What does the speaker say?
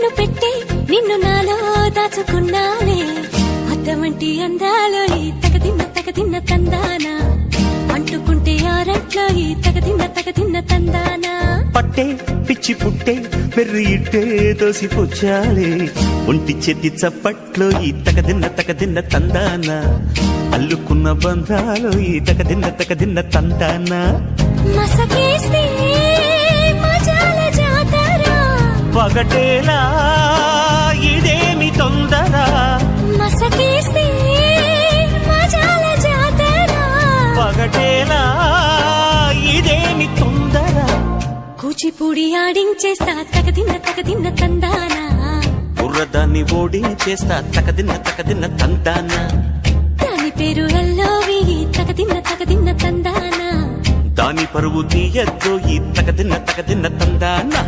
కన్ను పెట్టి నిన్ను నాలో దాచుకున్నానే అద్దమంటి అందాలో ఈ తగదిన్న తందానా అంటుకుంటే ఆరట్లో ఈ తగదిన్న తందానా పట్టే పిచ్చి పుట్టే పెర్రి ఇట్టే దోసిపుచ్చాలే ఒంటి చెద్ది చప్పట్లో ఈ తగదిన్న తందానా అల్లుకున్న బంధాలో ఈ తగదిన్న తందానా మసకేస్తే మజాల జాతర పగటేలా ఇదేమి తొందర మసకేస్తే మజాల జాతర పగటేలా ఇదేమి తొందర కూచిపూడి ఆడించేస్తా తగదిన్న తందానా బుర్రదాన్ని ఓడించేస్తా తగదిన్న తందానా దాని పేరు అల్లోవి తగదిన్న తందానా దాని పరువు తీయద్దు ఈ తగదిన్న తందానా